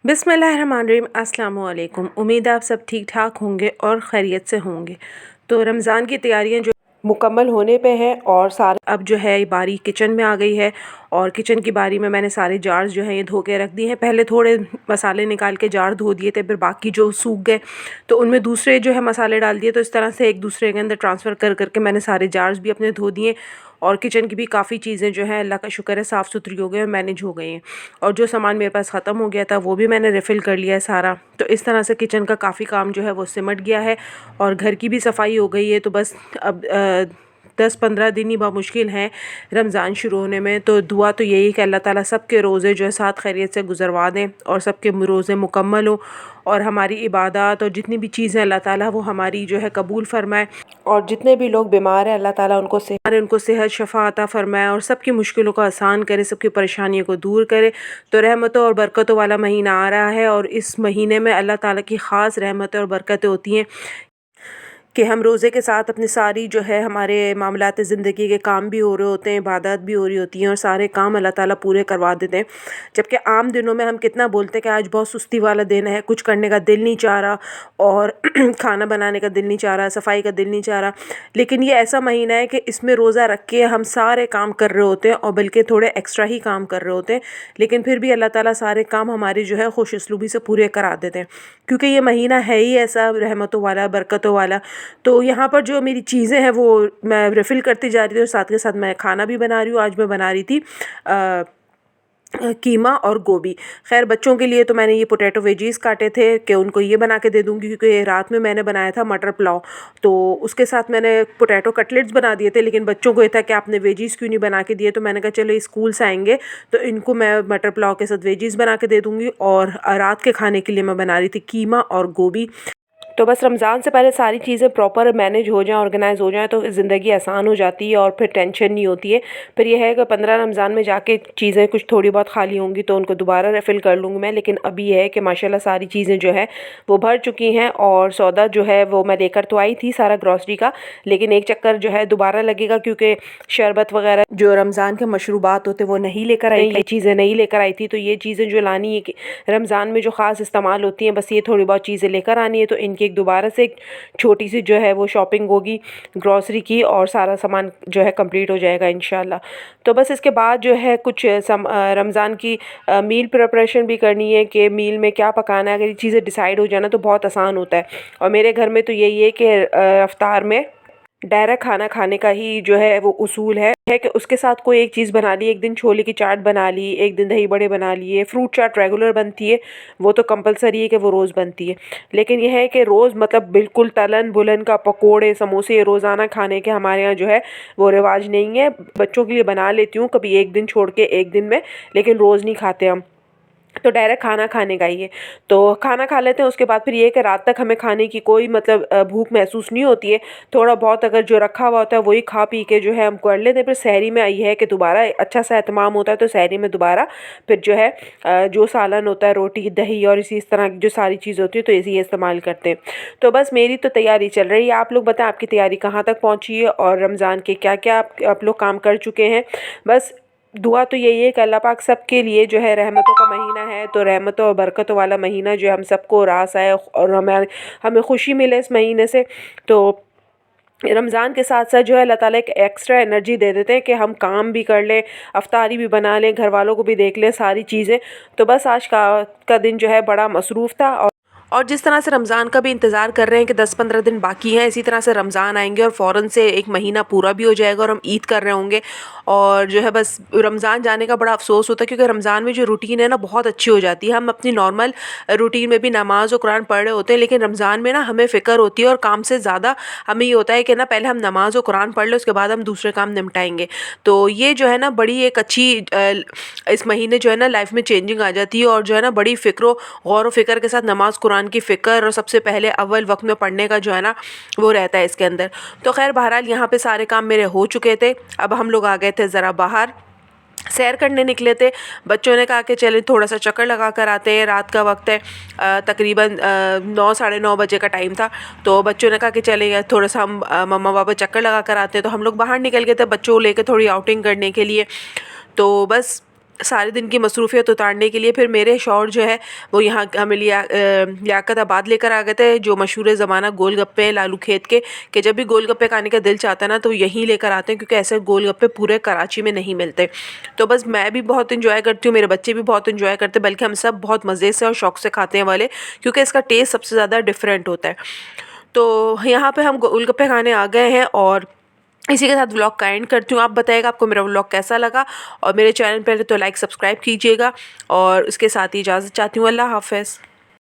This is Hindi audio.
बिस्मिल्लाहिर्रहमानिर्रहीम। अस्सलाम वालेकुम। उम्मीद है आप सब ठीक ठाक होंगे और खैरियत से होंगे। तो रमज़ान की तैयारियां जो मुकम्मल होने पे हैं और सारे अब जो है बारी किचन में आ गई है और किचन की बारी में मैंने सारे जार्स जो हैं ये धो के रख दिए हैं। पहले थोड़े मसाले निकाल के जार धो दिए थे, फिर बाकी जो सूख गए तो उनमें दूसरे जो है मसाले डाल दिए। तो इस तरह से एक दूसरे के अंदर ट्रांसफ़र कर करके मैंने सारे जार्स भी अपने धो दिए और किचन की भी काफ़ी चीज़ें जो हैं अल्लाह का शुक्र है साफ़ सुथरी हो गई और मैनेज हो गई हैं। और जो सामान मेरे पास ख़त्म हो गया था वो भी मैंने रिफ़िल कर लिया है सारा। तो इस तरह से किचन का काफ़ी काम जो है वो सिमट गया है और घर की भी सफाई हो गई है। तो बस अब 10-15 दिन ही मुश्किल हैं रमज़ान शुरू होने में। तो दुआ तो यही कि अल्लाह ताला सब के रोज़े जो है साथ खैरियत से गुज़रवा दें और सब के रोज़े मुकम्मल हो और हमारी इबादत और जितनी भी चीज़ें अल्लाह ताला वो हमारी जो है कबूल फ़रमाए। और जितने भी लोग बीमार हैं अल्लाह ताला उनको सेहत शफ़ा अता फ़रमाए और सबकी मुश्किलों को आसान करे, सबकी परेशानियों को दूर करे। तो रहमतों और बरकतों वाला महीना आ रहा है और इस महीने में अल्लाह ताला की ख़ास रहमतें और बरकतें होती हैं कि हम रोज़े के साथ अपनी सारी जो है हमारे मामलात ज़िंदगी के काम भी हो रहे होते हैं, इबादत भी हो रही होती हैं और सारे काम अल्लाह ताला पूरे करवा देते हैं। जबकि आम दिनों में हम कितना बोलते हैं कि आज बहुत सुस्ती वाला दिन है, कुछ करने का दिल नहीं चाह रहा और खाना बनाने का दिल नहीं चाह रहा, सफाई का दिल नहीं चाह रहा। लेकिन ये ऐसा महीना है कि इसमें रोज़ा रख के हम सारे काम कर रहे होते हैं और बल्कि थोड़े एक्स्ट्रा ही काम कर रहे होते हैं, लेकिन फिर भी अल्लाह ताला सारे काम हमारे जो है खुश उसलूबी से पूरे करा देते हैं, क्योंकि ये महीना है ही ऐसा रहमतों वाला, बरकतों वाला। तो यहाँ पर जो मेरी चीज़ें हैं वो मैं रिफ़िल करती जा रही थी और साथ के साथ मैं खाना भी बना रही हूँ। आज मैं बना रही थी कीमा और गोभी। ख़ैर बच्चों के लिए तो मैंने ये पोटैटो वेजीज़ काटे थे कि उनको ये बना के दे दूँगी, क्योंकि रात में मैंने बनाया था मटर पुलाव, तो उसके साथ मैंने पोटैटो कटलेट्स बना दिए थे। लेकिन बच्चों को ये था कि आपने वेजीज़ क्यों नहीं बना के दिए, तो मैंने कहा चलो स्कूल से आएँगे तो इनको मैं मटर पुलाव के साथ वेजीज़ बना के दे दूँगी। और रात के खाने के लिए मैं बना रही थी कीमा और गोभी। तो बस रमज़ान से पहले सारी चीज़ें प्रॉपर मैनेज हो जाएँ, ऑर्गेनाइज़ हो जाएँ तो ज़िंदगी आसान हो जाती है और फिर टेंशन नहीं होती है। फिर ये है कि 15 रमज़ान में जाके चीज़ें कुछ थोड़ी बहुत खाली होंगी तो उनको दोबारा रिफ़िल कर लूँगी मैं। लेकिन अभी ये है कि माशाल्लाह सारी चीज़ें जो है वो भर चुकी हैं और सौदा जो है वो मैं लेकर तो आई थी सारा ग्रॉसरी का, लेकिन एक चक्कर जो है दोबारा लगेगा, क्योंकि शरबत वगैरह जो रमज़ान के मशरूबात होते वो नहीं लेकर आई, ये चीज़ें नहीं लेकर आई थी। तो ये चीज़ें जो लानी है कि रमज़ान में जो ख़ास इस्तेमाल होती हैं, बस ये थोड़ी बहुत चीज़ें लेकर आनी है। तो इनकी एक दोबारा से एक छोटी सी जो है वो शॉपिंग होगी ग्रॉसरी की और सारा सामान जो है कंप्लीट हो जाएगा इंशाल्लाह। तो बस इसके बाद जो है कुछ रमज़ान की मील प्रिपरेशन भी करनी है कि मील में क्या पकाना है। अगर ये चीज़ें डिसाइड हो जाना तो बहुत आसान होता है। और मेरे घर में तो यही है कि इफ्तार में डायरेक्ट खाना खाने का ही जो है वो उसूल है कि उसके साथ कोई एक चीज़ बना ली। एक दिन छोले की चाट बना ली, एक दिन दही बड़े बना लिए, फ्रूट चाट रेगुलर बनती है, वो तो कंपलसरी है कि वो रोज़ बनती है। लेकिन यह है कि रोज़ मतलब बिल्कुल तलन बुलन का पकोड़े समोसे रोज़ाना खाने के हमारे यहाँ जो है वो रिवाज नहीं है। बच्चों के लिए बना लेती हूँ कभी एक दिन छोड़ के एक दिन में, लेकिन रोज़ नहीं खाते हम। तो डायरेक्ट खाना खाने का ही है। तो खाना खा लेते हैं, उसके बाद फिर ये है कि रात तक हमें खाने की कोई मतलब भूख महसूस नहीं होती है। थोड़ा बहुत अगर जो रखा हुआ होता है वही खा पी के जो है हम कर लेते हैं। फिर सहरी में ये है कि दोबारा अच्छा सा एहतमाम होता है, तो सहरी में दोबारा फिर जो है जो सालन होता है, रोटी दही और इसी तरह की जो सारी चीज़ होती है तो इसी इस्तेमाल करते हैं। तो बस मेरी तो तैयारी चल रही है। आप लोग बताएं आपकी तैयारी कहाँ तक पहुँची है और रमज़ान के क्या क्या आप लोग काम कर चुके हैं। बस दुआ तो यही है कि अल्लाह पाक सबके लिए जो है रहमतों का महीना है, तो रहमतों और बरकतों वाला महीना जो है हम सबको रास आए और हमें खुशी मिले इस महीने से। तो रमज़ान के साथ साथ जो है अल्लाह ताला एक एक्स्ट्रा एनर्जी दे देते हैं कि हम काम भी कर लें, अफ्तारी भी बना लें, घर वालों को भी देख लें, सारी चीज़ें। तो बस आज का दिन जो है बड़ा मसरूफ़ था। और जिस तरह से रमज़ान का भी इंतज़ार कर रहे हैं कि 10-15 दिन बाकी हैं, इसी तरह से रमज़ान आएंगे और फ़ौरन से एक महीना पूरा भी हो जाएगा और हम ईद कर रहे होंगे। और जो है बस रमज़ान जाने का बड़ा अफसोस होता है, क्योंकि रमज़ान में जो रूटीन है ना बहुत अच्छी हो जाती है। हम अपनी नॉर्मल रूटीन में भी नमाज़ और कुरान पढ़ रहे होते हैं, लेकिन रमज़ान में ना हमें फ़िक्र होती है और काम से ज़्यादा हमें ये होता है कि ना पहले हम नमाज़ और कुरान पढ़ लें, उसके बाद हम दूसरे काम निपटाएंगे। तो ये जो है ना बड़ी एक अच्छी इस महीने जो है ना लाइफ में चेंजिंग आ जाती है और जो है ना बड़ी गौर व फिक्र के साथ नमाज़ कुरान की फ़िक्र और सबसे पहले अव्वल वक्त में पढ़ने का जो है ना वो रहता है इसके अंदर। तो खैर बहरहाल यहाँ पे सारे काम मेरे हो चुके थे। अब हम लोग आ गए थे ज़रा बाहर, सैर करने निकले थे। बच्चों ने कहा कि चले थोड़ा सा चक्कर लगा कर आते हैं, रात का वक्त है, तकरीबन 9 साढ़े 9 बजे का टाइम था। तो बच्चों ने कहा कि चले थोड़ा सा हम मम्मा पापा चक्कर लगा कर आते हैं। तो हम लोग बाहर निकल गए थे बच्चों को लेकर थोड़ी आउटिंग करने के लिए। तो बस सारे दिन की मसरूफ़ियत उतारने के लिए फिर मेरे शौहर जो है वो यहाँ हमें लियाकताबाद लेकर आ गए थे, जो मशहूर ज़माना गोलगप्पे लालू खेत के, कि जब भी गोलगप्पे खाने का दिल चाहता है ना तो यहीं लेकर आते हैं, क्योंकि ऐसे गोलगप्पे पूरे कराची में नहीं मिलते। तो बस मैं भी बहुत इंजॉय करती हूँ, मेरे बच्चे भी बहुत इंजॉय करते हैं, बल्कि हम सब बहुत मज़े से और शौक़ से खाते हैं वाले, क्योंकि इसका टेस्ट सबसे ज़्यादा डिफरेंट होता है। तो यहाँ पे हम गोलगप्पे खाने आ गए हैं और इसी के साथ व्लॉग का एंड करती हूँ। आप बताइएगा आपको मेरा व्लॉग कैसा लगा, और मेरे चैनल पर तो लाइक सब्सक्राइब कीजिएगा, और इसके साथ ही इजाज़त चाहती हूँ। अल्लाह हाफ़िज़।